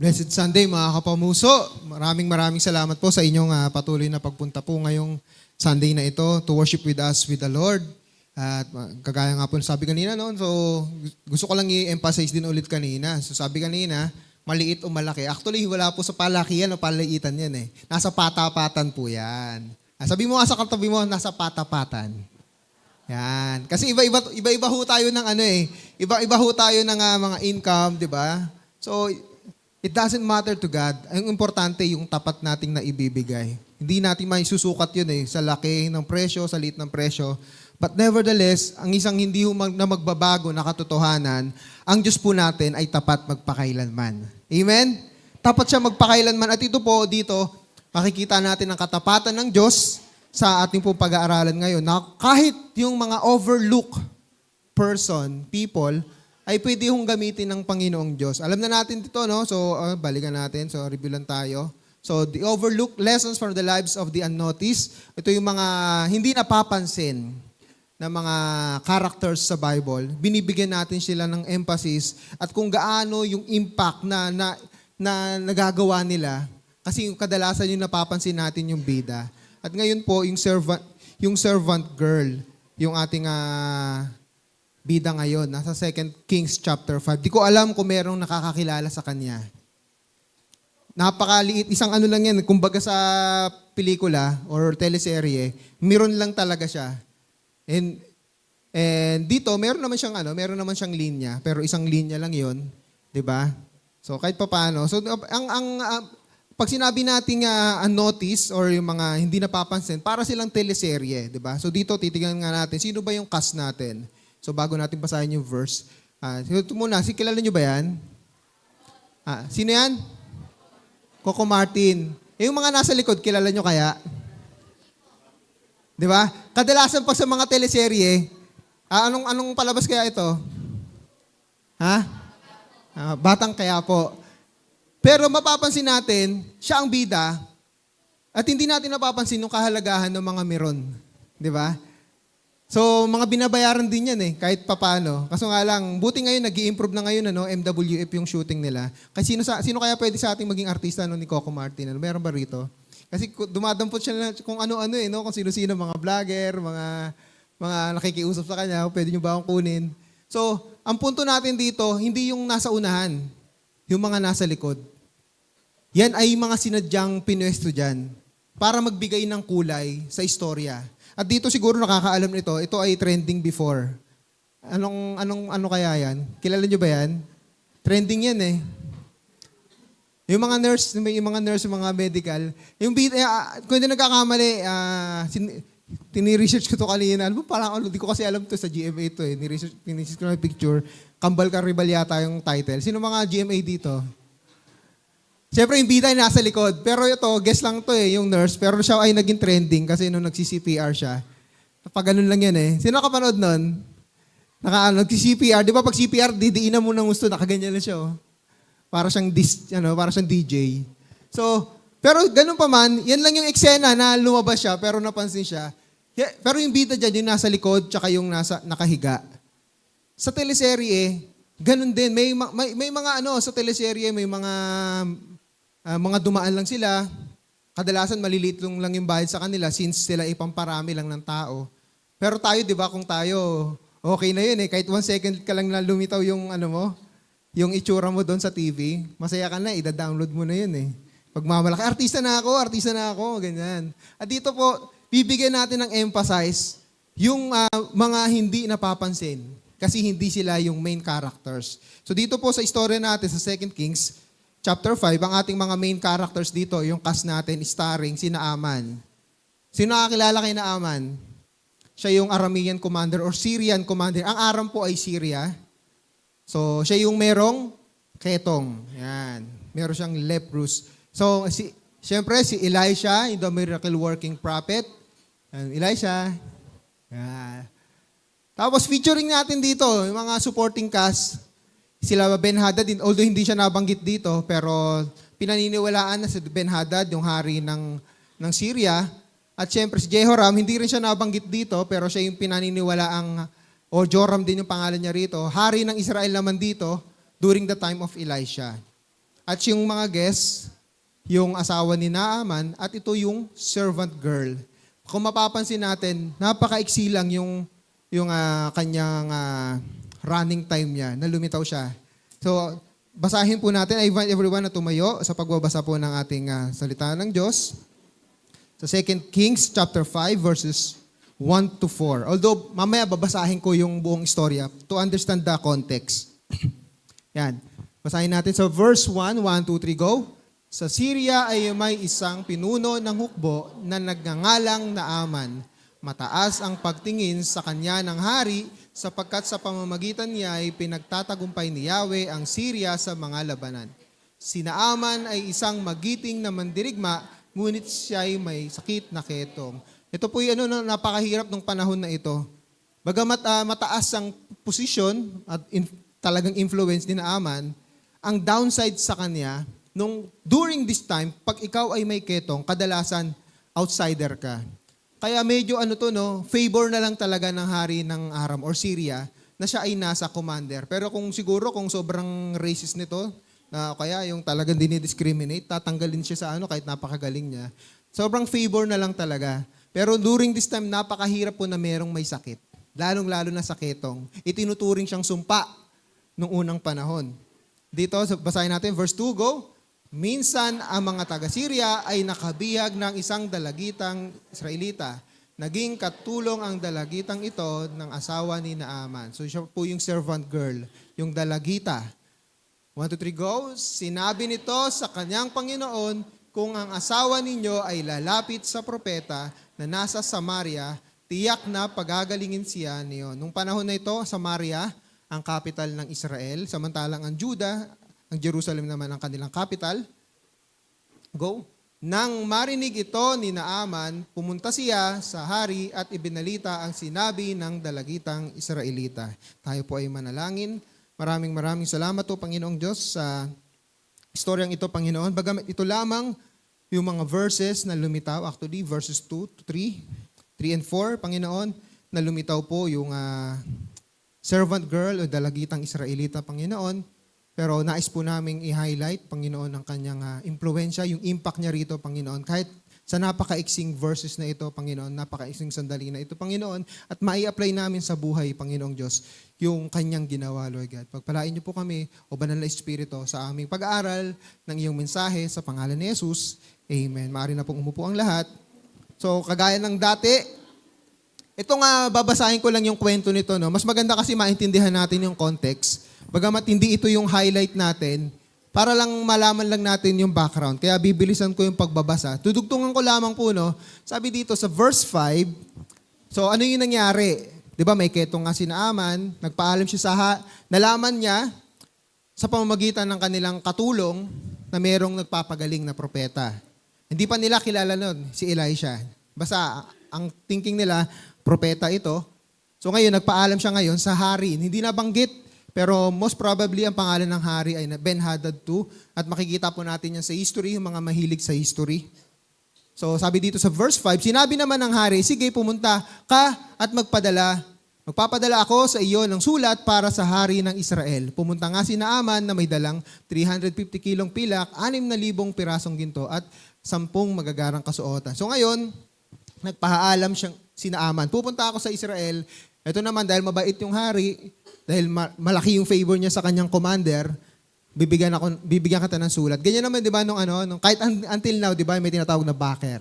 Blessed Sunday mga kapamuso. Maraming salamat po sa inyong patuloy na pagpunta po ngayong Sunday na ito to worship with us with the Lord. At kagaya nga po sabi kanina, no? So gusto ko lang i-emphasize din ulit kanina. So sabi kanina, maliit o malaki. Actually, wala po sa palakihan o palaitan yan eh. Nasa patapatan po yan. Sabi mo nga sa katabi mo, nasa patapatan. Yan. Kasi iba-iba ho tayo ng ano eh. Iba-iba ho tayo ng mga income, di ba? So, it doesn't matter to God. Ang importante yung tapat nating naibibigay. Hindi natin may susukat yun eh, sa laki ng presyo, sa liit ng presyo. But nevertheless, ang isang hindi na magbabago na katotohanan, ang Diyos po natin ay tapat magpakailanman. Amen? Tapat siya magpakailanman. At ito po, dito, makikita natin ang katapatan ng Diyos sa ating pong pag-aaralan ngayon. Na kahit yung mga overlook people, ay pwede hong gamitin ng Panginoong Diyos. Alam na natin dito, no? So, balikan natin. So, review lang tayo. So, the overlooked lessons from the lives of the unnoticed. Ito yung mga hindi napapansin na mga characters sa Bible. Binibigyan natin sila ng emphasis at kung gaano yung impact na nagagawa nila. Kasi yung kadalasan yung napapansin natin yung bida. At ngayon po, yung servant girl, yung ating bida ngayon, nasa 2 Kings chapter 5. Di ko alam kung merong nakakakilala sa kanya. Napakaliit, isang ano lang yan, kumbaga sa pelikula or teleserye, meron lang talaga siya. And dito, meron naman siyang linya, pero isang linya lang yon, 'di ba? So kahit papaano. So pag sinabi nating unnoticed or yung mga hindi napapansin, para silang teleserye, 'di ba? So dito titingnan nga natin sino ba yung cast natin. So bago natin basahin yung verse, ito muna, kilala nyo ba yan? Sino yan? Coco Martin. Yung mga nasa likod, kilala nyo kaya? Di ba? Kadalasan pag sa mga teleserye, anong palabas kaya ito? Batang kaya po. Pero mapapansin natin, siya ang bida, at hindi natin napapansin yung kahalagahan ng mga meron. Di ba? So, mga binabayaran din yan eh, kahit papano. Kaso nga lang, buti ngayon, nag-i-improve na ngayon, MWF yung shooting nila. Kasi sino kaya pwede sa ating maging artista ni Coco Martin? Meron ba rito? Kasi dumadampot siya na kung ano-ano kung sino-sino, mga vlogger, mga nakikiusap sa kanya, pwede nyo ba akong kunin? So, ang punto natin dito, hindi yung nasa unahan, yung mga nasa likod. Yan ay mga sinadyang pinwesto dyan para magbigay ng kulay sa istorya. At dito siguro nakakaalam nito, ito ay trending before. Ano kaya yan? Kilala nyo ba yan? Trending yan eh. Yung mga nurse, yung mga medical, kung hindi nagkakamali, tiniresearch ko to kanina. Hindi ko kasi alam to sa GMA to eh. Tiniresearch ko na picture. Kambal Karibal yata yung title. Sino mga GMA dito? Siyempre, yung bida ay nasa likod. Pero ito, guess lang to eh, yung nurse. Pero siya ay naging trending kasi nung nagsi-CPR siya. Pag ganun lang yan eh. Sino nakapanood nun? Nagsi-CPR. Di ba pag CPR, didiinan mo ng gusto, nakaganyan na siya oh. Para siyang DJ. So, pero ganun pa man, yan lang yung eksena na lumabas siya, pero napansin siya. Pero yung bida dyan, yung nasa likod, tsaka yung nakahiga. Sa teleserye, ganun din. May mga sa teleserye, may mga dumaan lang sila. Kadalasan maliliit lang yung bayad sa kanila since sila ipamparami lang ng tao. Pero tayo, di ba, kung tayo, okay na yun eh. Kahit 1 second ka lang na lumitaw yung yung itsura mo doon sa TV, masaya ka na, ida-download mo na yun eh. Pagmamalaki, artista na ako, ganyan. At dito po, bibigyan natin ng emphasis yung mga hindi napapansin kasi hindi sila yung main characters. So dito po sa istorya natin sa 2 Kings, chapter 5, ang ating mga main characters dito, yung cast natin, starring si Naaman. Sino nakakilala kay Naaman? Siya yung Aramean commander or Syrian commander. Ang Aram po ay Syria. So, siya yung merong ketong. Yan. Meron siyang leprous. So, siyempre, si Elisha, the miracle working prophet. Elisha. Yan. Tapos, featuring natin dito, yung mga supporting cast, sila Ben-Hadad, although hindi siya nabanggit dito, pero pinaniniwalaan na si Ben-Hadad, yung hari ng Syria. At siyempre, si Jehoram, hindi rin siya nabanggit dito, pero siya yung pinaniniwalaang o Joram din yung pangalan niya rito, hari ng Israel naman dito during the time of Elisha. At yung mga guests, yung asawa ni Naaman, at ito yung servant girl. Kung mapapansin natin, napakaiksi lang yung kanyang running time niya, na lumitaw siya. So, basahin po natin. I invite everyone na tumayo sa pagbabasa po ng ating salita ng Diyos. Sa 2 Kings chapter 5 verses 1 to 4. Although, mamaya babasahin ko yung buong istorya to understand the context. Yan. Basahin natin sa verse 1, 1, 2, 3, go. Sa Syria ay may isang pinuno ng hukbo na nagngangalang Naaman. Mataas ang pagtingin sa kanya ng hari sapagkat sa pamamagitan niya ay pinagtatagumpay ni Yahweh ang Syria sa mga labanan. Si Naaman ay isang magiting na mandirigma, ngunit siya ay may sakit na ketong. Ito po yung napakahirap ng panahon na ito. Bagamat mataas ang posisyon at talagang influence ni Naaman, ang downside sa kanya, during this time, pag ikaw ay may ketong, kadalasan outsider ka. Kaya medyo favor na lang talaga ng hari ng Aram or Syria na siya ay nasa commander. Pero kung sobrang racist nito, na kaya yung talagang dinidiscriminate, tatanggalin siya sa kahit napakagaling niya. Sobrang favor na lang talaga. Pero during this time, napakahirap po na merong may sakit. Lalong-lalo na sa ketong. Itinuturing siyang sumpa noong unang panahon. Dito, basahin natin, verse 2, go. Minsan, ang mga taga-Syria ay nakabihag ng isang dalagitang Israelita. Naging katulong ang dalagitang ito ng asawa ni Naaman. So, siya po yung servant girl, yung dalagita. 1, 2, 3, go. Sinabi nito sa kanyang Panginoon, kung ang asawa ninyo ay lalapit sa propeta na nasa Samaria, tiyak na pagagalingin siya niyon. Nung panahon na ito, Samaria, ang capital ng Israel, samantalang ang Juda, ang Jerusalem naman ang kanilang capital. Go. Nang marinig ito ni Naaman, pumunta siya sa hari at ibinalita ang sinabi ng dalagitang Israelita. Tayo po ay manalangin. Maraming salamat po, Panginoong Diyos, sa istoryang ito, Panginoon. Bagamat ito lamang yung mga verses na lumitaw, actually verses 2 to 3, 3 and 4, Panginoon, na lumitaw po yung servant girl o dalagitang Israelita, Panginoon. Pero nais po naming i-highlight, Panginoon, ang kanyang impluensya, yung impact niya rito, Panginoon. Kahit sa napakaiksing verses na ito, Panginoon, napakaiksing sandali na ito, Panginoon, at mai-apply namin sa buhay, Panginoong Diyos, yung kanyang ginawa, Lord God. Pagpalain niyo po kami, o Banal na Espiritu, sa aming pag-aaral ng iyong mensahe sa pangalan ni Jesus. Amen. Maaari na pong umupo ang lahat. So, kagaya ng dati, ito nga, babasahin ko lang yung kwento nito. No? Mas maganda kasi maintindihan natin yung context. Bagamat hindi ito yung highlight natin, para lang malaman lang natin yung background. Kaya bibilisan ko yung pagbabasa. Tudugtungan ko lamang po, no? Sabi dito sa verse 5, so ano yung nangyari? Di ba may ketong nga si Naaman, nagpaalam siya nalaman niya sa pamamagitan ng kanilang katulong na merong nagpapagaling na propeta. Hindi pa nila kilala nun, si Elisha. Basta, ang thinking nila, propeta ito. So ngayon, nagpaalam siya ngayon sa hari. Hindi nabanggit, pero most probably ang pangalan ng hari ay Ben-Hadad II. At makikita po natin yan sa history, yung mga mahilig sa history. So sabi dito sa verse 5, sinabi naman ng hari, sige, pumunta ka at magpapadala ako sa iyo ng sulat para sa hari ng Israel. Pumunta nga si Naaman na may dalang 350 kilong pilak, 6,000 pirasong ginto at 10 magagarang kasuotan. So ngayon, nagpahaalam siyang si Naaman, pupunta ako sa Israel. Ito naman, dahil mabait yung hari, dahil malaki yung favor niya sa kanyang commander, bibigyan kita ng sulat. Ganyan naman, di ba, kahit until now, di ba, may tinatawag na backer.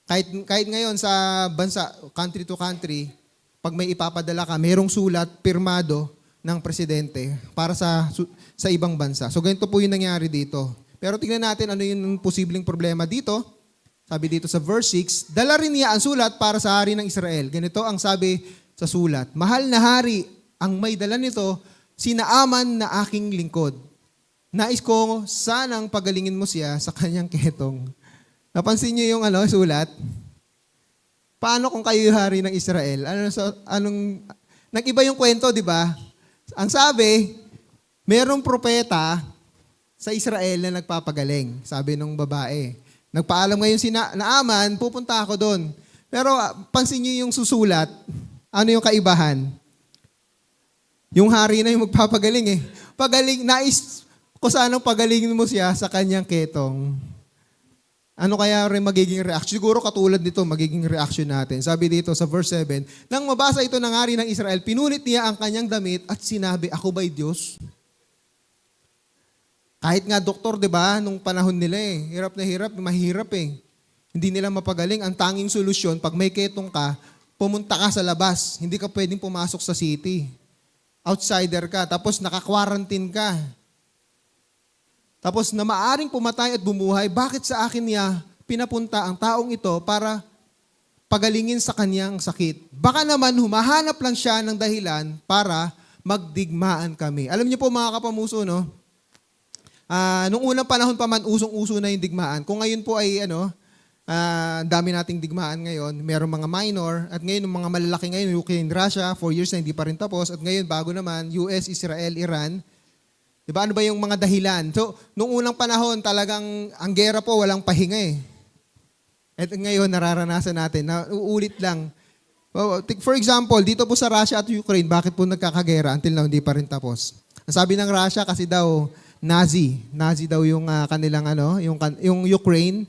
Kahit ngayon sa bansa, country to country, pag may ipapadala ka, mayroong sulat, pirmado ng presidente para sa ibang bansa. So ganito po yung nangyari dito. Pero tingnan natin ano yung posibleng problema dito. Sabi dito sa verse 6, dala rin niya ang sulat para sa hari ng Israel. Ganito ang sabi sa sulat, mahal na hari, ang may dala nito, si Naaman na aking lingkod. Nais ko sanang pagalingin mo siya sa kanyang ketong. Napansin niyo yung sulat? Paano kung kayo yung hari ng Israel? Nag-iba yung kwento, di ba? Ang sabi, merong propeta sa Israel na nagpapagaling. Sabi nung babae. Nagpaalam ngayon si Naaman, pupunta ako doon. Pero pansin niyo yung susulat, ano yung kaibahan? Yung hari na yung magpapagaling eh. kung saan pagalingin mo siya sa kanyang ketong, ano kaya rin magiging reaction? Siguro katulad nito, magiging reaction natin. Sabi dito sa verse 7, nang mabasa ito ng hari ng Israel, pinunit niya ang kanyang damit at sinabi, ako ba'y Diyos? Kahit nga doktor, di ba, nung panahon nila hirap na hirap, mahirap Hindi nila mapagaling. Ang tanging solusyon, pag may ketong ka, pumunta ka sa labas. Hindi ka pwedeng pumasok sa city. Outsider ka, tapos naka-quarantine ka. Tapos na maaring pumatay at bumuhay, bakit sa akin niya pinapunta ang taong ito para pagalingin sa kanyang sakit? Baka naman humahanap lang siya ng dahilan para magdigmaan kami. Alam niyo po mga kapamuso, no? Nung unang panahon pa man, usong-uso na yung digmaan. Kung ngayon po ay dami nating digmaan ngayon, merong mga minor, at ngayon yung mga malalaki ngayon, Ukraine, Russia, 4 years na hindi pa rin tapos, at ngayon bago naman, US, Israel, Iran. Diba? Ano ba yung mga dahilan? So, nung unang panahon, talagang ang gera po, walang pahinga At ngayon, nararanasan natin, na uulit lang. For example, dito po sa Russia at Ukraine, bakit po nagkakagera until now, hindi pa rin tapos? Ang sabi ng Russia, kasi daw, Nazi daw yung kanilang yung Ukraine.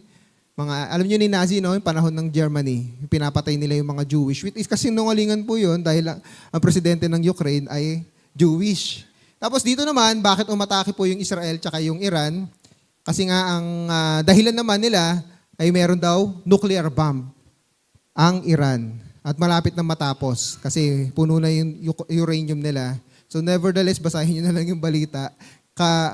Alam niyo ni Nazi, no, yung panahon ng Germany, pinapatay nila yung mga Jewish. Which is kasi nungalingan po yun dahil ang presidente ng Ukraine ay Jewish. Tapos dito naman, bakit umatake po yung Israel tsaka yung Iran? Kasi nga ang dahilan naman nila ay meron daw nuclear bomb ang Iran. At malapit na matapos kasi puno na yung uranium nila. So nevertheless, basahin nyo na lang yung balita.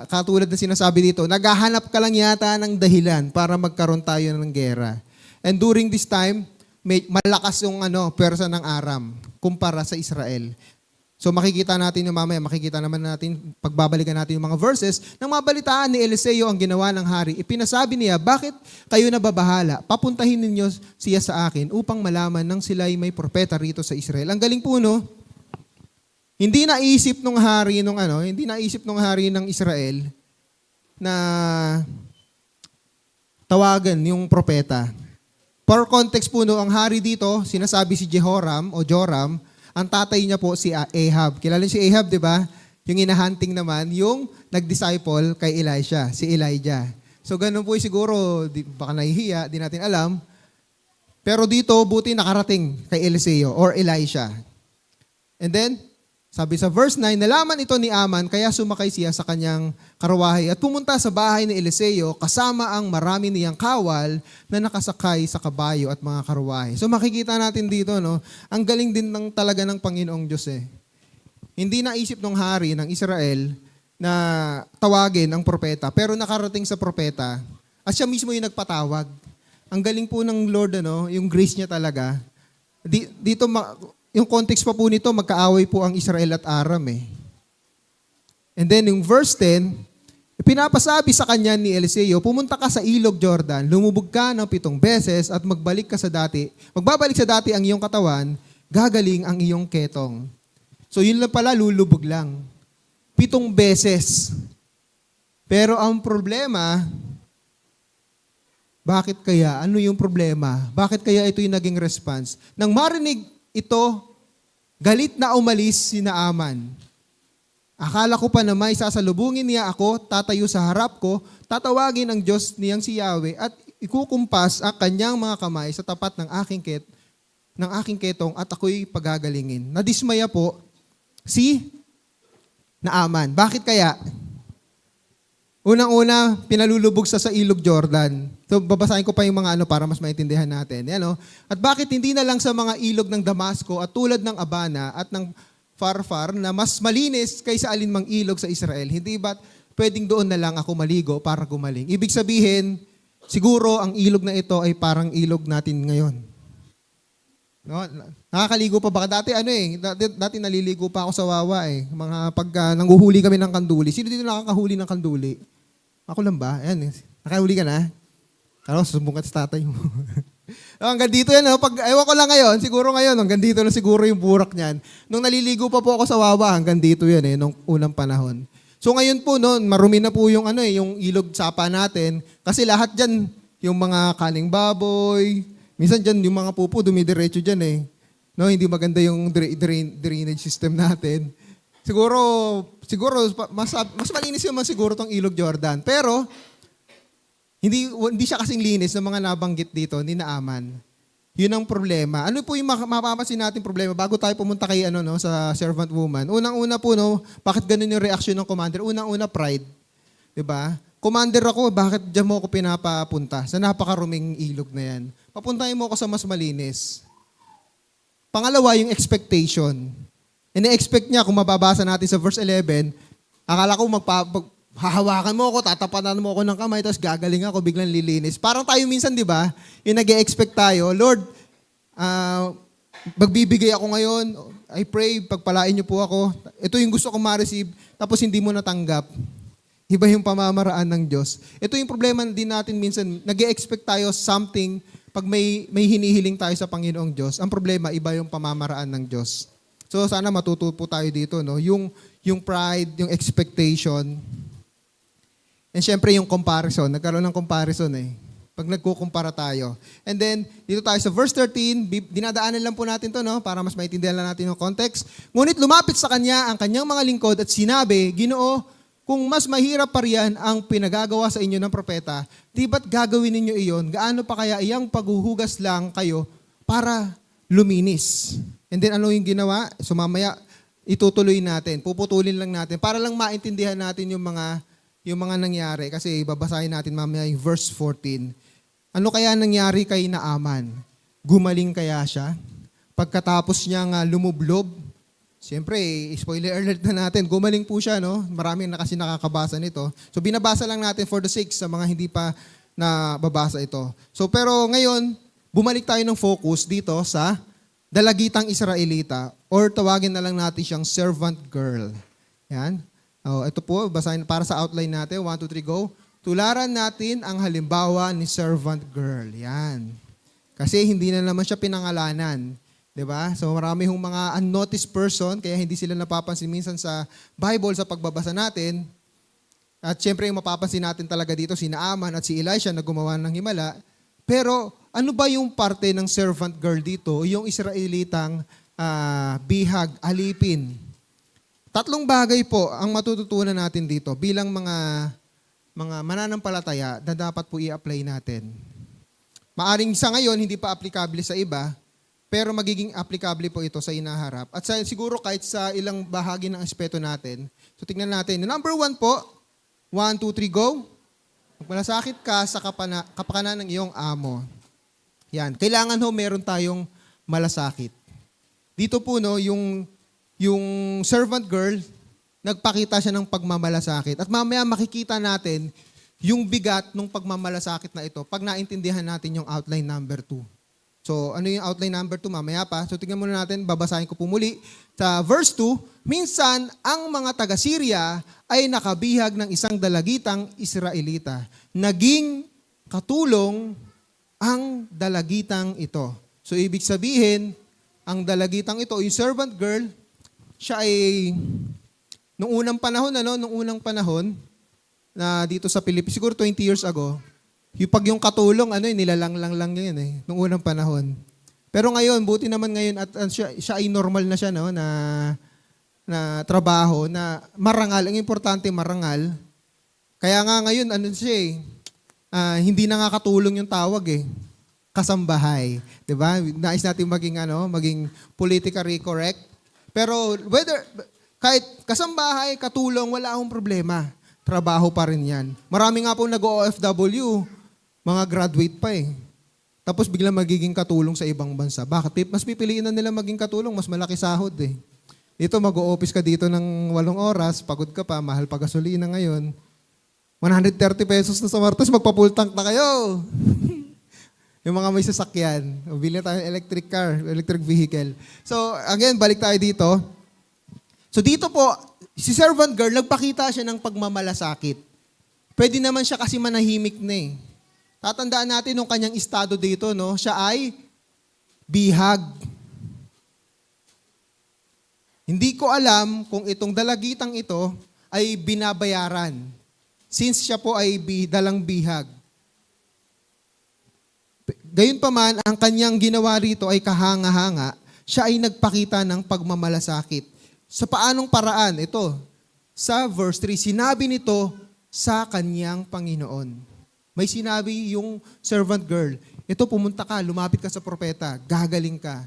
Katulad na sinasabi dito, naghahanap ka lang yata ng dahilan para magkaroon tayo ng gera. And during this time, malakas yung pwersa ng Aram kumpara sa Israel. So makikita natin yung mamaya, makikita naman natin, pagbabalikan natin yung mga verses, nang mabalitaan ni Eliseo ang ginawa ng hari, ipinasabi niya, bakit kayo nababahala? Papuntahin ninyo siya sa akin upang malaman nang sila'y may propeta rito sa Israel. Ang galing po, no? Hindi naisip ng hari ng Israel na tawagan yung propeta. For context po, no, ang hari dito, sinasabi si Jehoram o Joram, ang tatay niya po si Ahab. Kilala niyo si Ahab, di ba? Yung hinahunting naman, yung nag-disciple kay Elisha, si Elijah. So ganun po siguro, baka nahihiya, di natin alam. Pero dito, buti nakarating kay Eliseo or Elisha. And then, sabi sa verse 9, nalaman ito ni Aman, kaya sumakay siya sa kanyang karwahe at pumunta sa bahay ni Eliseo kasama ang marami niyang kawal na nakasakay sa kabayo at mga karwahe. So makikita natin dito, no, ang galing din talaga ng Panginoong Diyos Hindi naisip ng hari ng Israel na tawagin ang propeta, pero nakarating sa propeta at siya mismo yung nagpatawag. Ang galing po ng Lord, yung grace niya talaga. Dito, yung context pa po nito, magkaaway po ang Israel at Aram And then yung verse 10, pinapasabi sa kanya ni Eliseo, pumunta ka sa ilog Jordan, lumubog ka ng 7 beses at magbabalik sa dati ang iyong katawan, gagaling ang iyong ketong. So yun lang pala, lulubog lang. 7 beses. Pero ang problema, bakit kaya? Ano yung problema? Bakit kaya ito yung naging response? Nang marinig ito, galit na umalis si Naaman. Akala ko pa na may sasalubungin niya ako, tatayo sa harap ko, tatawagin ang Diyos niyang si Yahweh at ikukumpas ang kanyang mga kamay sa tapat ng aking ketong at ako'y pagagalingin. Nadismaya po si Naaman. Bakit kaya? Unang-una, pinalulubog sa ilog Jordan. So, babasahin ko pa yung mga para mas maintindihan natin. At bakit hindi na lang sa mga ilog ng Damasco at tulad ng Abana at ng Farfar na mas malinis kaysa alinmang ilog sa Israel? Hindi ba't pwedeng doon na lang ako maligo para gumaling? Ibig sabihin, siguro ang ilog na ito ay parang ilog natin ngayon. No? Nakakaligo pa ba? Dati dati naliligo pa ako sa Wawa Mga pagka nanguhuli kami ng kanduli. Sino dito nakakahuli ng kanduli? Ako lang ba? Ayan, nakahuli ka na? Ano, susumbong ka sa tatay mo. Hanggang dito yan. Ewan ko lang ngayon, siguro ngayon, hanggang dito na siguro yung burak niyan. Nung naliligo pa po ako sa Wawa, hanggang dito yan nung unang panahon. So ngayon po, marumi na po yung yung ilog sapa natin. Kasi lahat dyan, yung mga kaning baboy, minsan dyan, yung mga pupo, dumidiretso dyan No, hindi maganda yung drainage system natin. Mas malinis yung siguro tong Ilog Jordan. Pero, hindi siya kasing linis ng mga nabanggit dito, ni Naaman. Yun ang problema. Ano po yung mapapansin natin problema bago tayo pumunta kay sa servant woman? Unang-una po, bakit ganun yung reaction ng commander? Unang-una, pride. 'Di ba? Commander ako, bakit diyan mo ako pinapapunta? Sa napakaruming ilog na yan. Papuntahin mo ako sa mas malinis. Pangalawa, yung expectation. Ine-expect niya, kung mababasa natin sa verse 11, akala ko hahawakan mo ako, tatapatan mo ako ng kamay, tapos gagaling ako, biglang lilinis. Parang tayo minsan, di ba? Yung nag-e-expect tayo, Lord, magbibigay ako ngayon, I pray, pagpalain niyo po ako. Ito yung gusto kong ma-receive, tapos hindi mo natanggap. Iba yung pamamaraan ng Diyos. Ito yung problema din natin minsan, nag-e-expect tayo something, pag may hinihiling tayo sa Panginoong Diyos, ang problema, iba yung pamamaraan ng Diyos. So sana matuto po tayo dito, yung pride, yung expectation, and syempre yung comparison. Nagkaroon ng comparison pag nagkukumpara tayo. And then, dito tayo sa verse 13, dinadaanan lang po natin to, para mas maintindihan lang natin yung context. Ngunit lumapit sa kanya ang kanyang mga lingkod at sinabi, Ginoo, kung mas mahirap pa riyan ang pinagagawa sa inyo ng propeta, di ba't gagawin ninyo iyon? Gaano pa kaya iyang paghuhugas lang kayo para luminis? And then ano yung ginawa? So mamaya, itutuloy natin, puputulin lang natin, para lang maintindihan natin yung mga nangyari. Kasi babasahin natin mamaya yung verse 14. Ano kaya nangyari kay Naaman? Gumaling kaya siya? Pagkatapos niyang lumublob, siyempre, spoiler alert na natin, gumaling po siya, Maraming na kasi nakakabasa nito. So binabasa lang natin for the sake sa mga hindi pa nababasa ito. So pero ngayon, bumalik tayo ng focus dito sa dalagitang Israelita, or tawagin na lang natin siyang servant girl. Yan. Ito po, basahin para sa outline natin. 1, 2, 3, go. Tularan natin ang halimbawa ni servant girl. Yan. Kasi hindi na naman siya pinangalanan. Diba? So marami hong mga unnoticed person, kaya hindi sila napapansin minsan sa Bible sa pagbabasa natin. At syempre yung mapapansin natin talaga dito, si Naaman at si Elisha na gumawa ng himala. Pero ano ba yung parte ng servant girl dito? Yung Israelitang bihag, alipin. 3 bagay po ang matututunan natin dito bilang mga mananampalataya na dapat po i-apply natin. Maaring sa ngayon hindi pa aplikable sa iba, pero magiging applicable po ito sa inaharap. At siguro kahit sa ilang bahagi ng aspeto natin. So tingnan natin. Number 1 po, 1, 2, 3, go. Magmalasakit ka sa kapakanan ng iyong amo. Yan. Kailangan meron tayong malasakit. Dito po yung servant girl, nagpakita siya ng pagmamalasakit. At mamaya makikita natin yung bigat ng pagmamalasakit na ito pag naintindihan natin yung outline number 2. So, ano yung outline number 2? Mamaya pa. So, tingnan muna natin, babasahin ko po muli. Sa verse 2, minsan, ang mga taga-Syria ay nakabihag ng isang dalagitang Israelita. Naging katulong ang dalagitang ito. So, ibig sabihin, ang dalagitang ito, yung servant girl, siya ay, nung unang panahon, na dito sa Pilipinas, siguro 20 years ago, yung katulong, nilalang lang yun nung unang panahon. Pero ngayon, buti naman ngayon, at siya ay normal na siya, na trabaho, na marangal. Ang importante, marangal. Kaya nga ngayon, hindi na nga katulong yung tawag kasambahay. Diba? Nais natin maging politically correct. Pero kahit kasambahay, katulong, wala akong problema. Trabaho pa rin yan. Marami nga po nag-OFW, mga graduate pa Tapos biglang magiging katulong sa ibang bansa. Bakit? Mas pipiliin na nila maging katulong, mas malaki sahod Dito mag-o-office ka dito ng 8 oras, pagod ka pa, mahal pa gasolina ngayon. 130 pesos na sa Martes, magpa-full tank na kayo. Yung mga may sasakyan, bilhin tayo electric car, electric vehicle. So again, balik tayo dito. So dito po, si servant girl, nagpakita siya ng pagmamalasakit. Pwede naman siya kasi manahimik na Tatandaan natin nung kanyang estado dito, siya ay bihag. Hindi ko alam kung itong dalagitang ito ay binabayaran since siya po ay dalang bihag. Gayunpaman, ang kanyang ginawa rito ay kahanga-hanga, siya ay nagpakita ng pagmamalasakit. Sa paanong paraan? Ito, sa verse 3, sinabi nito sa kanyang Panginoon. May sinabi yung servant girl, ito pumunta ka, lumapit ka sa propeta, gagaling ka.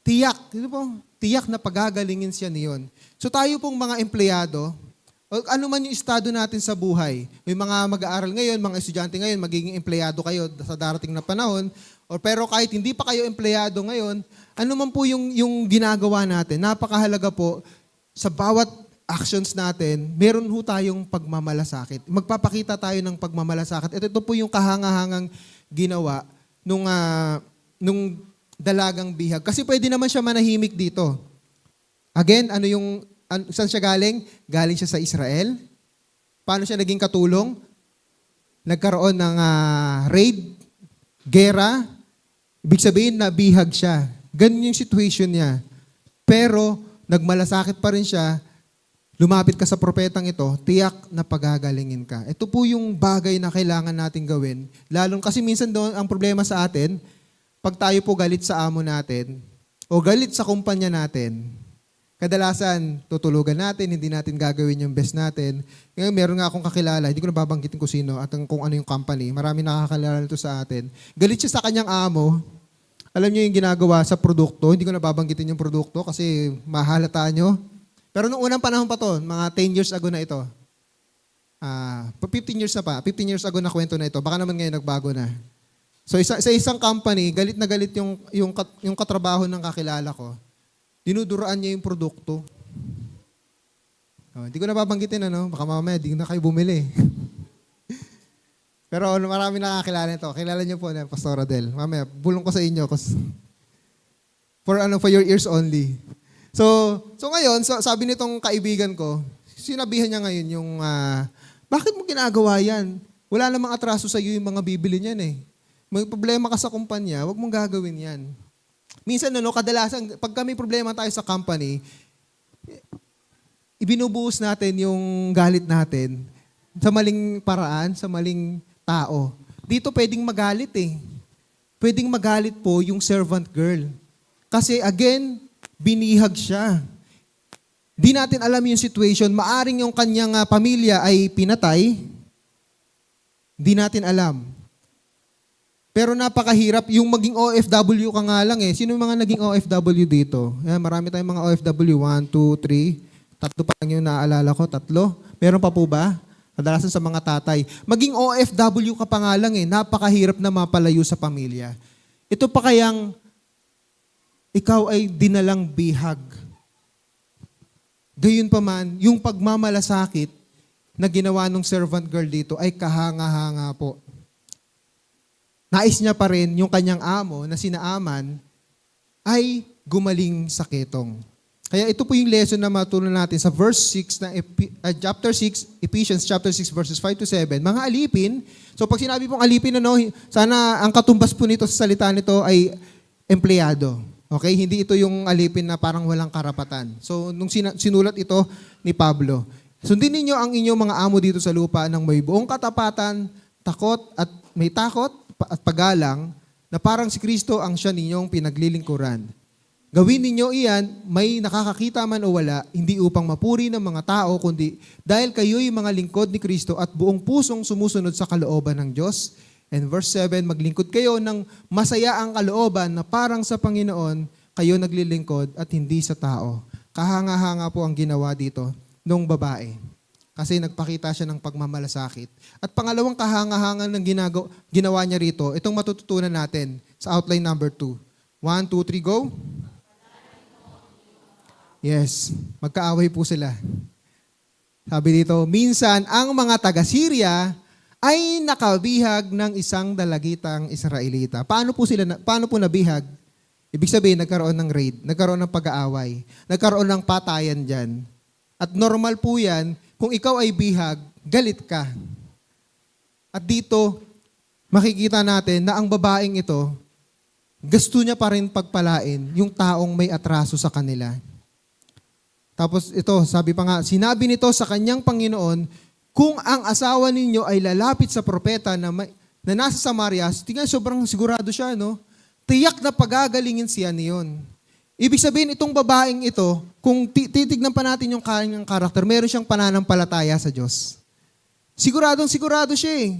Tiyak, ito po, tiyak na pagagalingin siya niyon. So tayo pong mga empleyado, o ano man yung estado natin sa buhay, may mga mag-aaral ngayon, mga estudyante ngayon, magiging empleyado kayo sa darating na panahon, pero kahit hindi pa kayo empleyado ngayon, ano man po yung ginagawa natin, napakahalaga po sa bawat actions natin, meron ho tayong pagmamalasakit. Magpapakita tayo ng pagmamalasakit. Ito po yung kahangahangang ginawa nung dalagang bihag. Kasi pwede naman siya manahimik dito. Again, saan siya galing? Galing siya sa Israel. Paano siya naging katulong? Nagkaroon ng raid, gera. Ibig sabihin na bihag siya. Ganun yung situation niya. Pero, nagmalasakit pa rin siya. Lumapit ka sa propetang ito, tiyak na pagagalingin ka. Ito po yung bagay na kailangan natin gawin. Lalo kasi minsan doon ang problema sa atin, pag tayo po galit sa amo natin, o galit sa kumpanya natin, kadalasan tutulugan natin, hindi natin gagawin yung best natin. Ngayon, meron nga akong kakilala, hindi ko na babanggitin kung sino at kung ano yung company. Marami nakakilala nito sa atin. Galit siya sa kanyang amo. Alam niyo yung ginagawa sa produkto, hindi ko na babanggitin yung produkto kasi mahalata nyo. Pero nung unang panahon pa to, mga 10 years ago na ito. 15 years na pa. 15 years ago na kwento na ito. Baka naman ngayon nagbago na. So sa isang company, galit na galit yung katrabaho ng kakilala ko. Dinuduraan niya yung produkto. Hindi ko na babanggitin, baka mamaya di na kayo bumili. Pero marami nakakilala nito. Kilala niyo po na Pastor Adel. Mamaya, bulong ko sa inyo. For your ears only. So ngayon, sabi nitong kaibigan ko, sinabihan niya ngayon yung, bakit mo ginagawa yan? Wala namang atraso sa iyo yung mga bibili niyan eh. May problema ka sa kumpanya, wag mong gagawin yan. Minsan, kadalasan, pag may problema tayo sa company, ibinubuhos natin yung galit natin sa maling paraan, sa maling tao. Dito pwedeng magalit eh. Pwedeng magalit po yung servant girl. Kasi again, binihag siya. Di natin alam yung situation. Maaring yung kanyang pamilya ay pinatay. Di natin alam. Pero napakahirap. Yung maging OFW ka nga lang eh. Sino yung mga naging OFW dito? Marami tayong mga OFW. 1, 2, 3. 3 pa lang yung naaalala ko. 3. Meron pa po ba? Kadalasan sa mga tatay. Maging OFW ka pa nga lang eh. Napakahirap na mapalayo sa pamilya. Ito pa kayang ikaw ay dinalang bihag. Gayon pa man, yung pagmamalasakit na ginawa ng servant girl dito ay kahanga-hanga po. Nais niya pa rin yung kanyang amo na sina Aman ay gumaling sa ketong. Kaya ito po yung lesson na matutunan natin sa verse 6 na chapter 6, Ephesians chapter 6 verses 5 to 7. Mga alipin, so pag sinabi pong alipin, sana ang katumbas po nito sa salita nito ay empleyado. Okay? Hindi ito yung alipin na parang walang karapatan. So, nung sinulat ito ni Pablo, sundin ninyo ang inyong mga amo dito sa lupa ng may buong katapatan, may takot at paggalang na parang si Kristo ang siya ninyong pinaglilingkuran. Gawin ninyo iyan, may nakakakita man o wala, hindi upang mapuri ng mga tao, kundi dahil kayo'y mga lingkod ni Kristo at buong pusong sumusunod sa kalooban ng Diyos. And verse 7, maglingkod kayo ng masaya ang kalooban na parang sa Panginoon kayo naglilingkod at hindi sa tao. Kahanga-hanga po ang ginawa dito nung babae. Kasi nagpakita siya ng pagmamalasakit. At pangalawang kahanga-hanga ng ginawa niya rito, itong matututunan natin sa outline number 2. 1, 2, 3, go. Yes, magkaaway po sila. Sabi dito, minsan ang mga taga-Syria ay nakabihag ng isang dalagitang Israelita. Paano po nabihag? Ibig sabihin, nagkaroon ng raid, nagkaroon ng pag-aaway, nagkaroon ng patayan dyan. At normal po yan, kung ikaw ay bihag, galit ka. At dito, makikita natin na ang babaeng ito, gusto niya pa rin pagpalain yung taong may atraso sa kanila. Tapos ito, sabi pa nga, sinabi nito sa kanyang Panginoon, kung ang asawa ninyo ay lalapit sa propeta na nasa Samaria, tingnan sobrang sigurado siya, no? Tiyak na pagagalingin siya niyon. Ibig sabihin, itong babaeng ito, kung titignan pa natin yung kanyang karakter, meron siyang pananampalataya sa Diyos. Siguradong sigurado siya eh.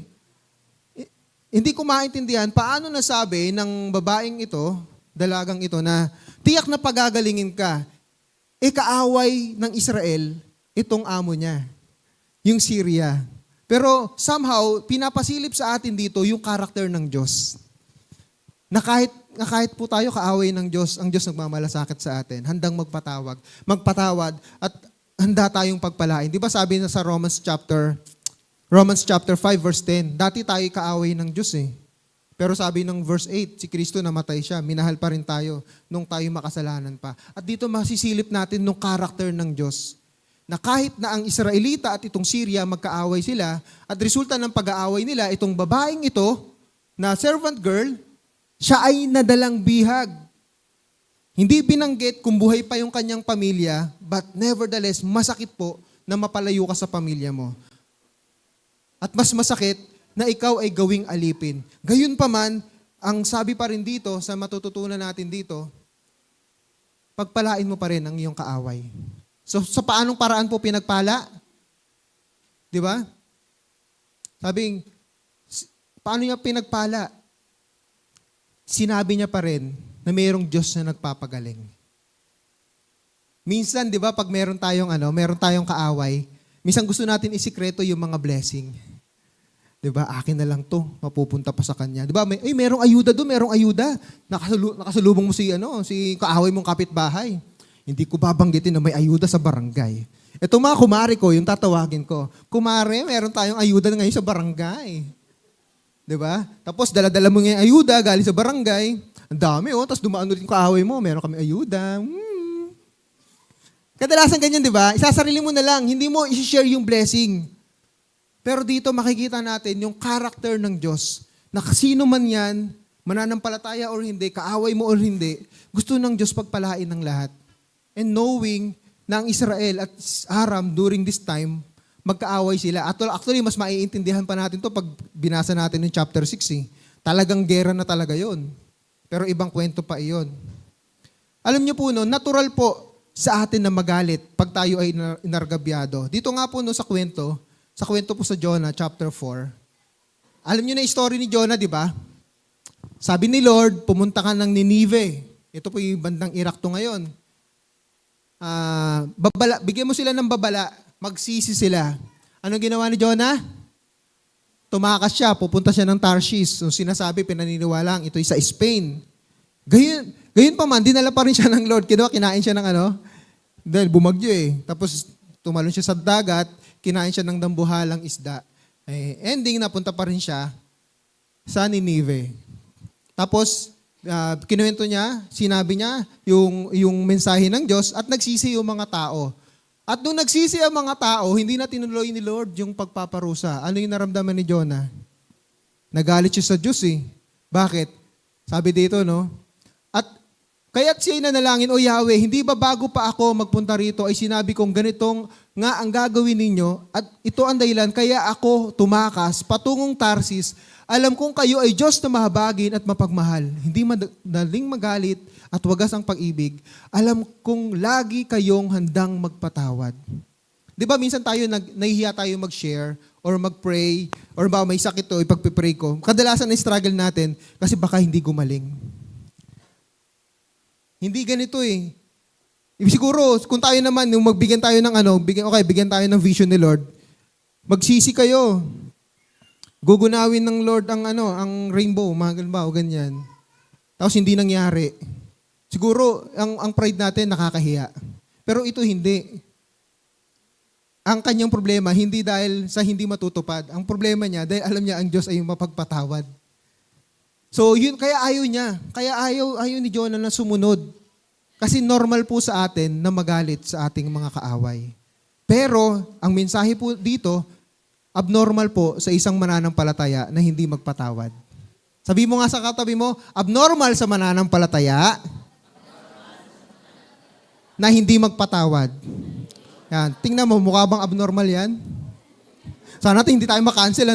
Hindi ko maintindihan paano nasabi ng babaeng ito, dalagang ito, na tiyak na pagagalingin ka. Kaaway ng Israel, itong amo niya, yung Syria. Pero somehow, pinapasilip sa atin dito yung karakter ng Diyos. Na kahit po tayo kaaway ng Diyos, ang Diyos nagmamalasakit sa atin, handang magpatawad, at handa tayong pagpalain. Di ba sabi na sa Romans chapter 5 verse 10, dati tayo kaaway ng Diyos eh. Pero sabi ng verse 8, si Kristo namatay siya, minahal pa rin tayo nung tayo makasalanan pa. At dito masisilip natin nung karakter ng Diyos. Na kahit na ang Israelita at itong Syria magkaaway sila, at resulta ng pag-aaway nila, itong babaeng ito, na servant girl, siya ay nadalang bihag. Hindi binanggit kung buhay pa yung kanyang pamilya, but nevertheless, masakit po na mapalayo ka sa pamilya mo. At mas masakit na ikaw ay gawing alipin. Gayunpaman, ang sabi pa rin dito, sa matututunan natin dito, pagpalain mo pa rin ang iyong kaaway. So, sa paanong paraan po pinagpala? Di ba? Sabing, paano niya pinagpala? Sinabi niya pa rin na mayroong Diyos na nagpapagaling. Minsan, di ba, pag meron tayong kaaway, minsan gusto natin isikreto yung mga blessing. Di ba, akin na lang to, mapupunta pa sa kanya. Di ba, merong ayuda doon, merong ayuda. Nakasalubong mo si kaaway mong kapitbahay. Hindi ko babanggitin na may ayuda sa barangay. Ito mga kumare ko, yung tatawagin ko, kumare, meron tayong ayuda ngayon sa barangay. Di ba? Tapos dala-dala mo yung ayuda galing sa barangay. Ang dami tapos dumaan ulit yung kaaway mo, meron kami ayuda. Kadalasan ganyan, di ba? Isasarili mo na lang, hindi mo i-share yung blessing. Pero dito makikita natin yung karakter ng Diyos na sino man yan, mananampalataya or hindi, kaaway mo or hindi, gusto ng Diyos pagpalain ng lahat. And knowing na ang Israel at Aram during this time, magkaaway sila. Actually, mas maiintindihan pa natin to pag binasa natin yung chapter 6. Talagang gera na talaga yon. Pero ibang kwento pa iyon. Alam niyo po, natural po sa atin na magalit pag tayo ay inargabyado. Dito nga po sa kwento po sa Jonah, chapter 4. Alam niyo na yung story ni Jonah, di ba? Sabi ni Lord, pumunta ka ng Ninive. Ito po yung bandang Iraq to ngayon. Bigyan mo sila ng babala, magsisi sila. Anong ginawa ni Jonah? Tumakas siya, pupunta siya ng Tarshish. So sinasabi, pinaniniwalang, ito'y sa Spain. Gayon pa man, dinala pa rin siya ng Lord. Kinain siya ng dahil bumagyo eh. Tapos tumalon siya sa dagat, kinain siya ng dambuhalang isda. Ending, napunta pa rin siya sa Ninive. Tapos, kinuwento niya, sinabi niya yung mensahe ng Diyos at nagsisi yung mga tao. At nung nagsisi ang mga tao, hindi na tinuloy ni Lord yung pagpaparusa. Ano yung naramdaman ni Jonah? Nagalit siya sa Diyos eh. Bakit? Sabi dito, At kaya't siya'y nanalangin, O Yahweh, hindi ba bago pa ako magpunta rito ay sinabi kong ganitong nga ang gagawin ninyo at ito ang dahilan kaya ako tumakas patungong Tarsis. Alam kong kayo ay Diyos na mahabagin at mapagmahal. Hindi madaling magalit at wagas ang pag-ibig. Alam kong lagi kayong handang magpatawad. Di ba minsan tayo nahihiya tayo mag-share or mag-pray or ba may sakit to, ipagpipray ko. Kadalasan na struggle natin kasi baka hindi gumaling. Hindi ganito eh. Siguro, kung tayo naman, nung magbigyan tayo ng bigyan tayo ng vision ni Lord, magsisi kayo. Gugunawin ng Lord ang rainbow, mga ganyan. Tapos hindi nangyari. Siguro, ang pride natin nakakahiya. Pero ito hindi. Ang kanyang problema, hindi dahil sa hindi matutupad. Ang problema niya, dahil alam niya ang Diyos ay mapagpatawad. So, yun, kaya ayaw niya. Kaya ayaw ni Jonah na sumunod. Kasi normal po sa atin na magalit sa ating mga kaaway. Pero, ang mensahe po dito, abnormal po sa isang mananampalataya na hindi magpatawad. Sabi mo nga sa katabi mo, abnormal sa mananampalataya na hindi magpatawad. Yan. Tingnan mo, mukha bang abnormal yan? Sana hindi tayo makancel,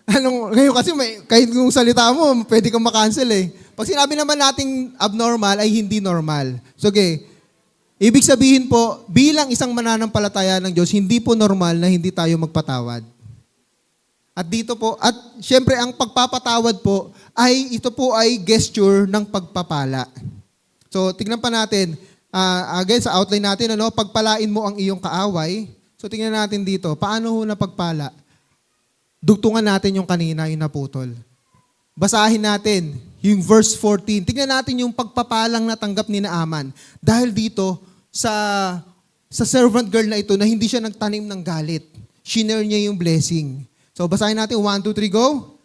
Ngayon kasi kahit yung salita mo, pwede kang makancel eh. Pag sinabi naman nating abnormal ay hindi normal. So, okay. Ibig sabihin po, bilang isang mananampalataya ng Diyos, hindi po normal na hindi tayo magpatawad. At dito po, at syempre ang pagpapatawad po, ito po ay gesture ng pagpapala. So, tignan pa natin, again sa outline natin, pagpalain mo ang iyong kaaway. So, tignan natin dito, paano ho na pagpala? Dugtungan natin yung kanina, yung naputol. Basahin natin yung verse 14. Tignan natin yung pagpapalang natanggap ni Naaman. Dahil dito, sa servant girl na ito, na hindi siya nagtanim ng galit. Shinare niya yung blessing. So, basahin natin. 1, 2, 3, go.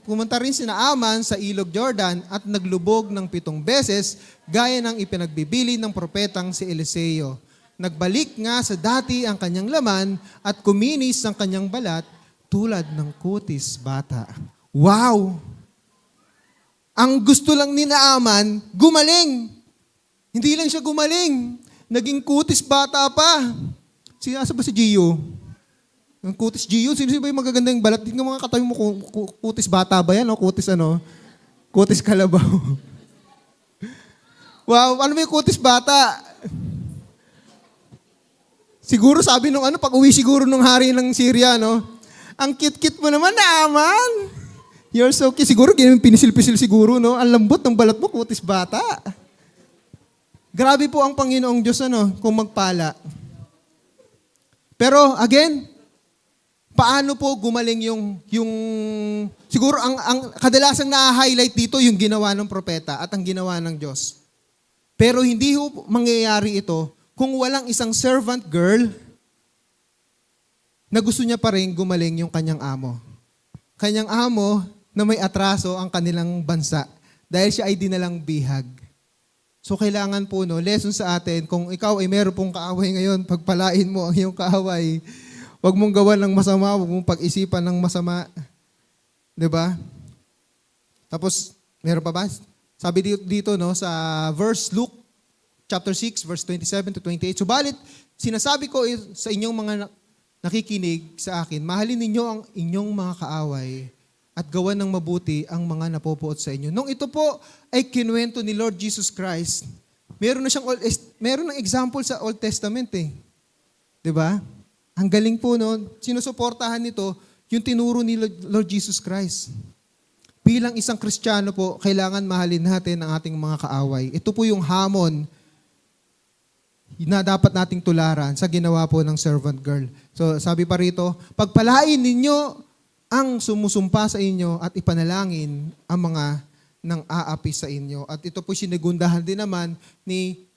Pumunta rin si Naaman sa ilog Jordan at naglubog ng 7 beses, gaya ng ipinagbibili ng propetang si Eliseo. Nagbalik nga sa dati ang kanyang laman at kuminis ang kanyang balat tulad ng kutis bata. Wow! Ang gusto lang ni Naaman, gumaling. Hindi lang siya gumaling. Naging kutis bata pa. Asa ba si Gio? Ang kutis Gio, sino ba yung magagandang balat? Hindi nga mga katabi mo, kutis bata ba yan? O kutis Kutis kalabaw. Wow, ano ba yung kutis bata? Siguro sabi nung pag uwi siguro nung hari ng Syria, ang cute-cute mo naman, Naaman. You're so cute. Siguro, pinisil-pisil siguro, Ang lambot ng balat mo, kutis bata. Grabe po ang Panginoong Diyos, kung magpala. Pero, again, paano po gumaling yung siguro, ang kadalasang na-highlight dito, yung ginawa ng propeta at ang ginawa ng Diyos. Pero hindi ho mangyayari ito kung walang isang servant girl na gusto niya pa rin gumaling yung kanyang amo. Kanyang amo na may atraso ang kanilang bansa dahil siya ay dinalang bihag. So kailangan po, lesson sa atin, kung ikaw ay meron pong kaaway ngayon, pagpalain mo ang iyong kaaway. Huwag mong gawan ng masama, huwag mong pag-isipan ng masama. Diba? Tapos, meron pa ba? Sabi dito, sa verse Luke, chapter 6, verse 27 to 28. Subalit, sinasabi ko sa inyong mga nakikinig sa akin, mahalin ninyo ang inyong mga kaaway at gawan ng mabuti ang mga napopuot sa inyo. Nung ito po ay kinuwento ni Lord Jesus Christ, meron ng example sa Old Testament eh. 'Di ba? Ang galing po sinusuportahan nito yung tinuro ni Lord Jesus Christ. Bilang isang Kristiyano po, kailangan mahalin natin ang ating mga kaaway. Ito po yung hamon na dapat nating tularan sa ginawa po ng servant girl. So sabi pa rito, pagpalain ninyo ang sumusumpa sa inyo at ipanalangin ang mga nang aapi sa inyo. At ito po sinigundahan din naman ni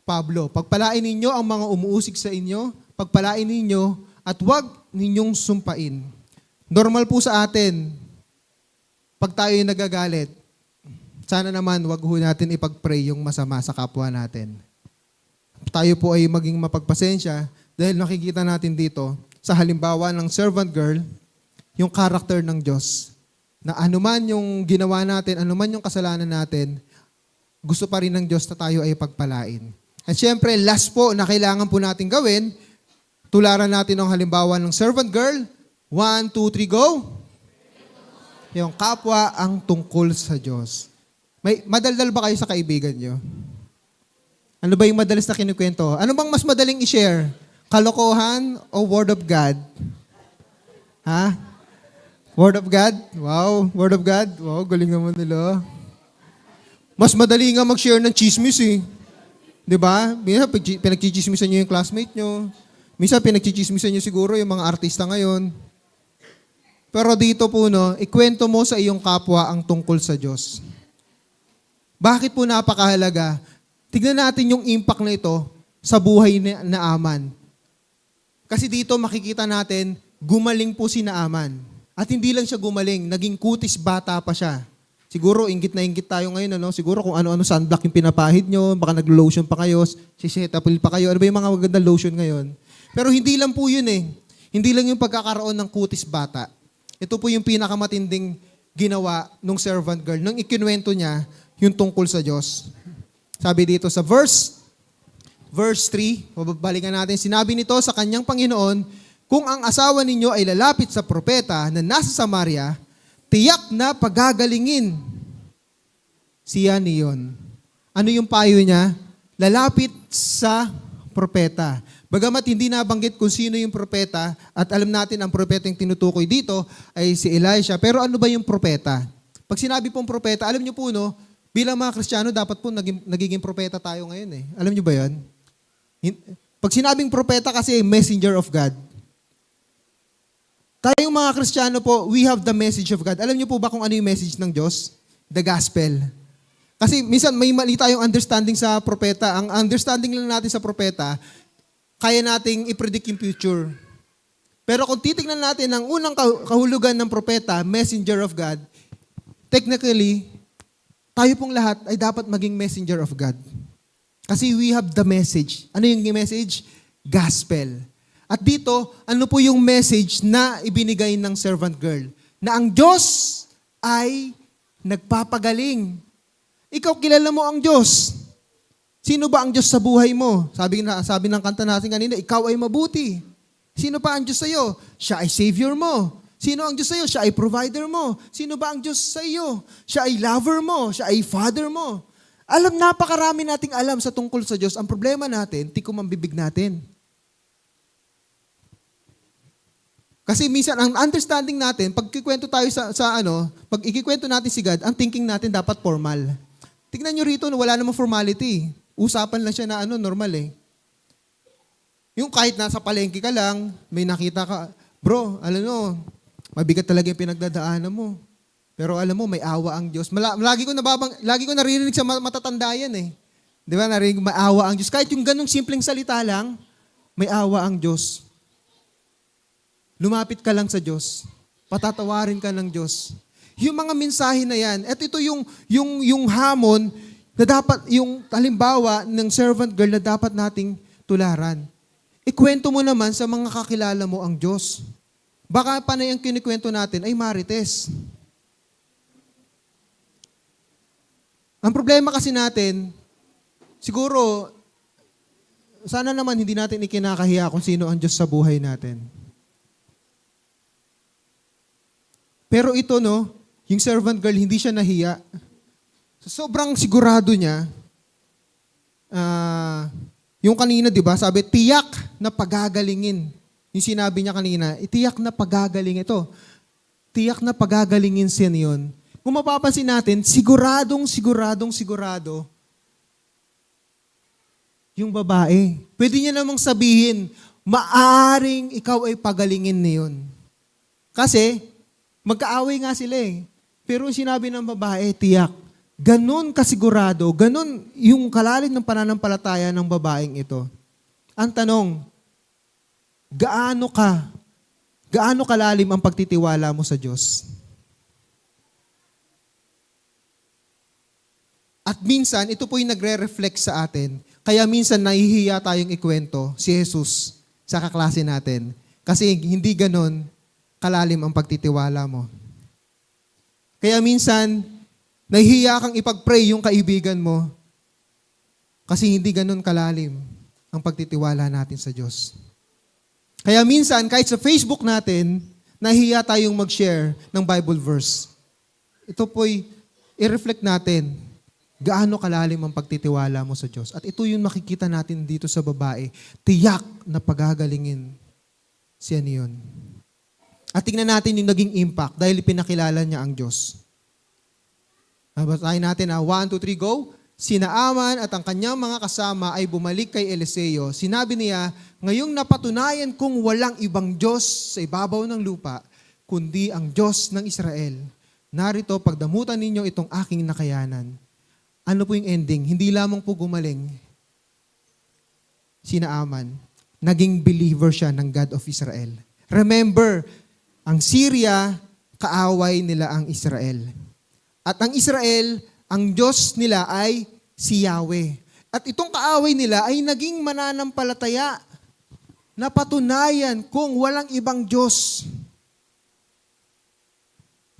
Pablo. Pagpalain ninyo ang mga umuusig sa inyo, pagpalain ninyo at huwag ninyong sumpain. Normal po sa atin, pag tayo nagagalit, sana naman huwag ho natin ipag-pray yung masama sa kapwa natin. Tayo po ay maging mapagpasensya dahil nakikita natin dito sa halimbawa ng servant girl, yung karakter ng Diyos, na anuman yung ginawa natin, anuman yung kasalanan natin, gusto pa rin ng Diyos na tayo ay pagpalain. At syempre, last po na kailangan po natin gawin, tularan natin ang halimbawa ng servant girl. 1, 2, 3, go! Yung kapwa ang tungkol sa Diyos. Madaldal ba kayo sa kaibigan nyo? Ano ba yung madalas na kinukwento? Ano bang mas madaling i-share? Kalokohan o Word of God? Ha? Word of God? Wow, Word of God? Wow, galing naman nila. Mas madali nga mag-share ng chismis eh. Diba? Minsan pinagchichismisan nyo yung classmate nyo. Minsan pinagchichismisan nyo siguro yung mga artista ngayon. Pero dito po, ikwento mo sa iyong kapwa ang tungkol sa Diyos. Bakit po napakahalaga? Tignan natin yung impact na ito sa buhay ni Naaman. Kasi dito makikita natin, gumaling po si Naaman. At hindi lang siya gumaling, naging kutis bata pa siya. Siguro, inggit na inggit tayo ngayon, Siguro kung ano-ano sunblock yung pinapahid nyo, baka nag-lotion pa kayo, si-cetaphil pa kayo, ano ba yung mga magandang lotion ngayon? Pero hindi lang po yun eh. Hindi lang yung pagkakaroon ng kutis bata. Ito po yung pinakamatinding ginawa ng servant girl. Nung ikinuwento niya, yung tungkol sa Diyos. Sabi dito sa verse 3, babalikan natin, sinabi nito sa kanyang Panginoon, kung ang asawa ninyo ay lalapit sa propeta na nasa Samaria, tiyak na pagagalingin. siya niyon. Ano yung payo niya? Lalapit sa propeta. Bagamat hindi nabanggit kung sino yung propeta, at alam natin ang propeta yung tinutukoy dito ay si Elisha. Pero ano ba yung propeta? Pag sinabi pong propeta, alam niyo po no, bilang mga Kristiyano, dapat po nagiging propeta tayo ngayon eh. Alam niyo ba yan? Pag sinabing propeta kasi, messenger of God. Tayong mga Kristiyano po, we have the message of God. Alam niyo po ba kung ano yung message ng Diyos? The gospel. Kasi minsan may mali tayong understanding sa propeta. Ang understanding lang natin sa propeta, kaya nating i-predict yung future. Pero kung titignan natin ang unang kahulugan ng propeta, messenger of God, technically, tayo pong lahat ay dapat maging messenger of God. Kasi we have the message. Ano yung message? Gospel. At dito, ano po yung message na ibinigay ng servant girl? Na ang Diyos ay nagpapagaling. Ikaw, kilala mo ang Diyos. Sino ba ang Diyos sa buhay mo? Sabi ng kanta natin kanina, ikaw ay mabuti. Sino pa ang Diyos sa iyo? Siya ay Savior mo. Sino ang Diyos sa iyo? Siya ay provider mo. Sino ba ang Diyos sa iyo? Siya ay lover mo. Siya ay father mo. Napakarami nating alam sa tungkol sa Diyos. Ang problema natin, tikom ang bibig natin. Kasi minsan, ang understanding natin, pag ikikwento tayo pag ikikwento natin si God, ang thinking natin dapat formal. Tingnan nyo rito, wala namang formality. Usapan lang siya na normal eh. Yung kahit nasa palengke ka lang, may nakita ka, bro, mabigat talaga yung pinagdadaanan mo. Pero alam mo, may awa ang Diyos. Lagi ko naririnig sa matatanda yan eh. Di ba? Narinig, may awa ang Diyos. Kahit yung ganong simpleng salita lang, may awa ang Diyos. Lumapit ka lang sa Diyos. Patatawarin ka ng Diyos. Yung mga mensahe na yan, at ito yung hamon na dapat, yung halimbawa ng servant girl na dapat nating tularan. Ikwento mo naman sa mga kakilala mo ang Diyos. Baka panay ang kinikwento natin ay marites. Ang problema kasi natin, siguro, sana naman hindi natin ikinakahiya kung sino ang Diyos sa buhay natin. Pero ito, yung servant girl, hindi siya nahiya. Sobrang sigurado niya, yung kanina, di ba, sabi, tiyak na pagagalingin. Yung sinabi niya kanina, tiyak na pagagalingin ito. Tiyak na pagagalingin siya niyon. Kung mapapansin natin, sigurado yung babae. Pwede niya namang sabihin, maaring ikaw ay pagalingin niyon. Kasi, magkaaway nga sila eh. Pero sinabi ng babae, tiyak. Ganon kasigurado, ganon yung kalalim ng pananampalataya ng babaeng ito. Ang tanong, gaano kalalim ang pagtitiwala mo sa Diyos? At minsan, ito po yung nagre-reflect sa atin. Kaya minsan nahihiya tayong ikwento si Jesus sa kaklase natin. Kasi hindi ganon kalalim ang pagtitiwala mo. Kaya minsan, nahihiya kang ipag-pray yung kaibigan mo kasi hindi ganun kalalim ang pagtitiwala natin sa Diyos. Kaya minsan, kahit sa Facebook natin, nahihiya tayong mag-share ng Bible verse. Ito po'y i-reflect natin gaano kalalim ang pagtitiwala mo sa Diyos. At ito yung makikita natin dito sa babae. Tiyak na pagagalingin siya niyon. At tingnan natin yung naging impact dahil pinakilala niya ang Diyos. Basahin natin 1, 2, 3, go. Si Naaman at ang kanyang mga kasama ay bumalik kay Eliseo. Sinabi niya, ngayong napatunayan kong walang ibang Diyos sa ibabaw ng lupa, kundi ang Diyos ng Israel. Narito, pagdamutan ninyo itong aking nakayanan. Ano po yung ending? Hindi lamang po gumaling si Naaman. Naging believer siya ng God of Israel. Remember, ang Syria, kaaway nila ang Israel. At ang Israel, ang Diyos nila ay si Yahweh. At itong kaaway nila ay naging mananampalataya. Napatunayan kung walang ibang Diyos.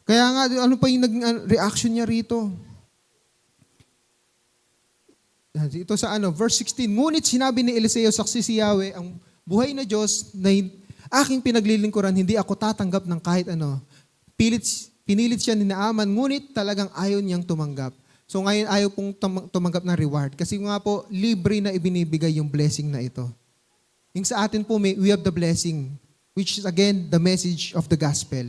Kaya nga, ano pa yung naging reaction niya rito? Ito sa verse 16. Ngunit sinabi ni Eliseo, saksi si Yahweh, ang buhay na Diyos na aking pinaglilingkuran, hindi ako tatanggap ng kahit ano. Pinilit siya ni Naaman, ngunit talagang ayaw niyang tumanggap. So ngayon ayaw pong tumanggap ng reward. Kasi nga po, libre na ibinibigay yung blessing na ito. Yung sa atin po, we have the blessing, which is again, the message of the gospel.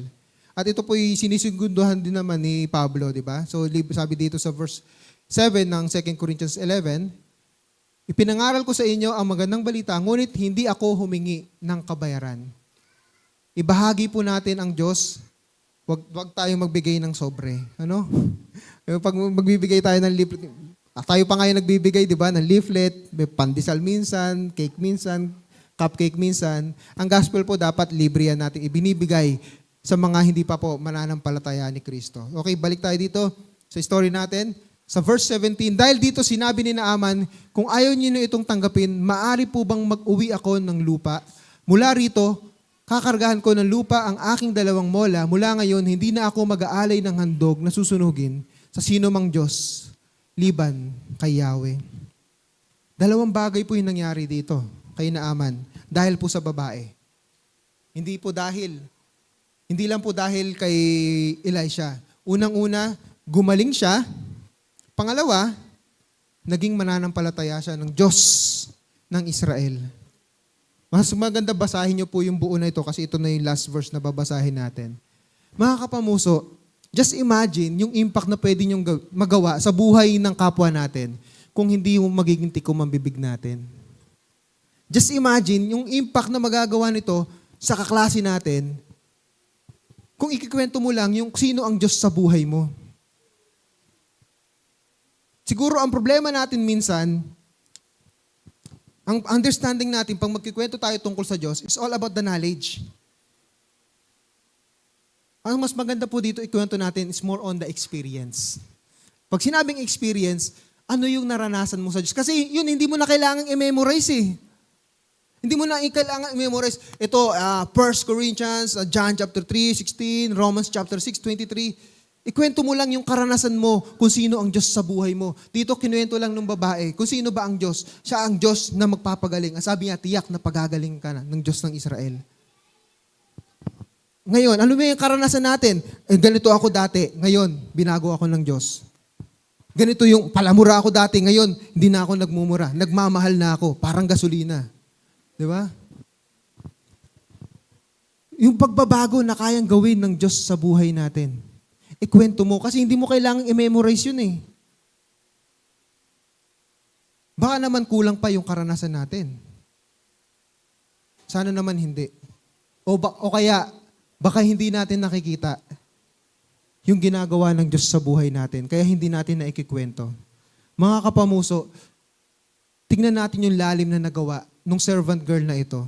At ito po yung sinisigunduhan din naman ni Pablo, di ba? So sabi dito sa verse 7 ng 2 Corinthians 11, ipinangaral ko sa inyo ang magandang balita, ngunit hindi ako humingi ng kabayaran. Ibahagi po natin ang Diyos. Wag tayong magbigay ng sobre. Ano? Pag magbibigay tayo ng leaflet, tayo pa ngayon nagbibigay, di ba, ng leaflet, may pandesal minsan, cake minsan, cupcake minsan. Ang gospel po dapat libre yan natin ibinibigay sa mga hindi pa po mananampalataya ni Kristo. Okay, balik tayo dito sa story natin. Sa verse 17, dahil dito sinabi ni Naaman, kung ayaw niyo na itong tanggapin, maari po bang mag-uwi ako ng lupa? Mula rito, kakargahan ko ng lupa ang aking 2 mola. Mula ngayon, hindi na ako mag-aalay ng handog na susunugin sa sino mang Diyos, liban kay Yahweh. 2 bagay po yung nangyari dito kay Naaman. Dahil po sa babae. Hindi lang po dahil kay Elisha. Unang-una, gumaling siya. Pangalawa, naging mananampalataya siya ng Diyos ng Israel. Mas maganda basahin niyo po yung buo na ito kasi ito na yung last verse na babasahin natin. Mga kapamuso, just imagine yung impact na pwede niyong magawa sa buhay ng kapwa natin kung hindi mo magiging tikom ang bibig natin. Just imagine yung impact na magagawa nito sa kaklase natin kung ikikwento mo lang yung sino ang Diyos sa buhay mo. Siguro ang problema natin minsan, ang understanding natin pag magkikwento tayo tungkol sa Diyos is all about the knowledge. Ang mas maganda po dito ikwento natin is more on the experience. Pag sinabing experience, ano yung naranasan mo sa Diyos? Kasi yun, hindi mo na kailangang i-memorize eh. Hindi mo na kailangan i-memorize. Ito, 1 Corinthians, John chapter 3, 16, Romans chapter 6, 23. Ikwento mo lang yung karanasan mo kung sino ang Diyos sa buhay mo. Dito, kinuwento lang ng babae kung sino ba ang Diyos. Siya ang Diyos na magpapagaling. Ang sabi niya, tiyak na pagagaling ka na ng Diyos ng Israel. Ngayon, ano ba yung karanasan natin? Ganito ako dati. Ngayon, binago ako ng Diyos. Ganito yung palamura ako dati. Ngayon, hindi na ako nagmumura. Nagmamahal na ako. Parang gasolina. Di ba? Yung pagbabago na kayang gawin ng Diyos sa buhay natin. Ikwento mo kasi hindi mo kailangang i-memorize yun eh. Baka naman kulang pa yung karanasan natin. Sana naman hindi. O kaya, baka hindi natin nakikita yung ginagawa ng Diyos sa buhay natin, kaya hindi natin naikikwento. Mga kapamuso, tingnan natin yung lalim na nagawa nung servant girl na ito.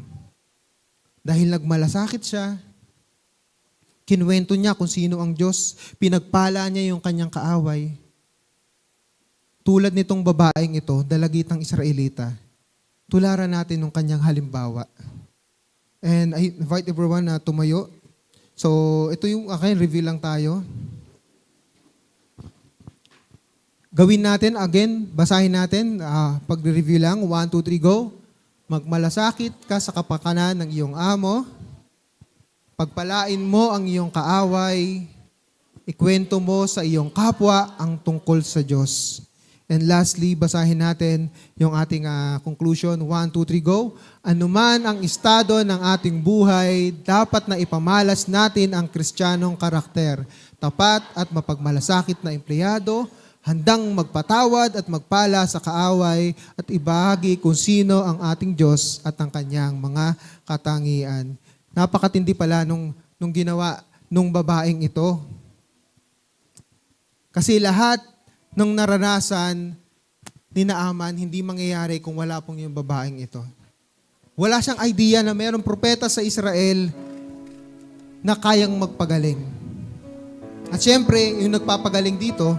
Dahil nagmalasakit siya, kinuwento niya kung sino ang Diyos, pinagpala niya yung kanyang kaaway. Tulad nitong babaeng ito, dalagitang Israelita, tularan natin yung kanyang halimbawa. And I invite everyone na tumayo. So, ito yung akin, reveal lang tayo. Gawin natin, again, basahin natin, pag-review lang, 1, 2, 3, go. Magmalasakit ka sa kapakanan ng iyong amo, pagpalain mo ang iyong kaaway, ikwento mo sa iyong kapwa ang tungkol sa Diyos. And lastly, basahin natin yung ating conclusion. 1, 2, 3, go. Anuman ang estado ng ating buhay, dapat na ipamalas natin ang kristyanong karakter. Tapat at mapagmalasakit na empleyado, handang magpatawad at magpala sa kaaway at ibahagi kung sino ang ating Diyos at ang kanyang mga katangian. Napakatindi pala nung ginawa nung babaeng ito. Kasi lahat ng naranasan ni Naaman, hindi mangyayari kung wala pong yung babaeng ito. Wala siyang idea na mayroong propeta sa Israel na kayang magpagaling. At syempre, yung nagpapagaling dito,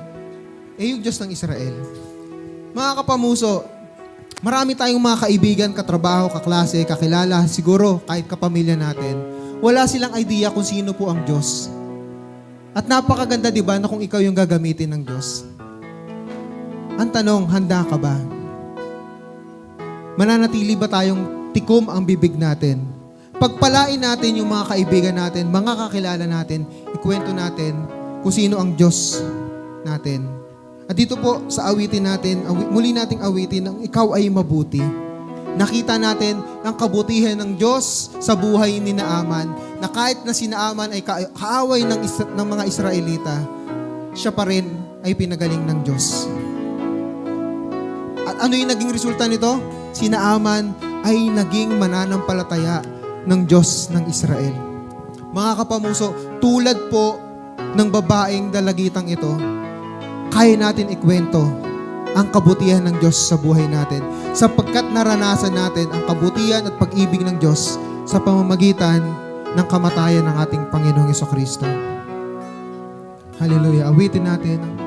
yung Diyos ng Israel. Mga kapamuso, marami tayong mga kaibigan, katrabaho, kaklase, kakilala, siguro kahit kapamilya natin. Wala silang idea kung sino po ang Diyos. At napakaganda, di ba, na kung ikaw yung gagamitin ng Diyos. Ang tanong, handa ka ba? Mananatili ba tayong tikom ang bibig natin? Pagpalain natin yung mga kaibigan natin, mga kakilala natin, ikwento natin kung sino ang Diyos natin. At dito po sa awitin natin, muli nating awitin ang ikaw ay mabuti. Nakita natin ang kabutihan ng Diyos sa buhay ni Naaman, na kahit na si Naaman ay kaaway ng mga Israelita, siya pa rin ay pinagaling ng Diyos. At ano yung naging resulta nito? Si Naaman ay naging mananampalataya ng Diyos ng Israel. Mga kapamuso, tulad po ng babaeng dalagitang ito, kaya natin ikwento ang kabutihan ng Diyos sa buhay natin, sapagkat naranasan natin ang kabutihan at pag-ibig ng Diyos sa pamamagitan ng kamatayan ng ating Panginoong Jesucristo. Hallelujah. Awitin natin ang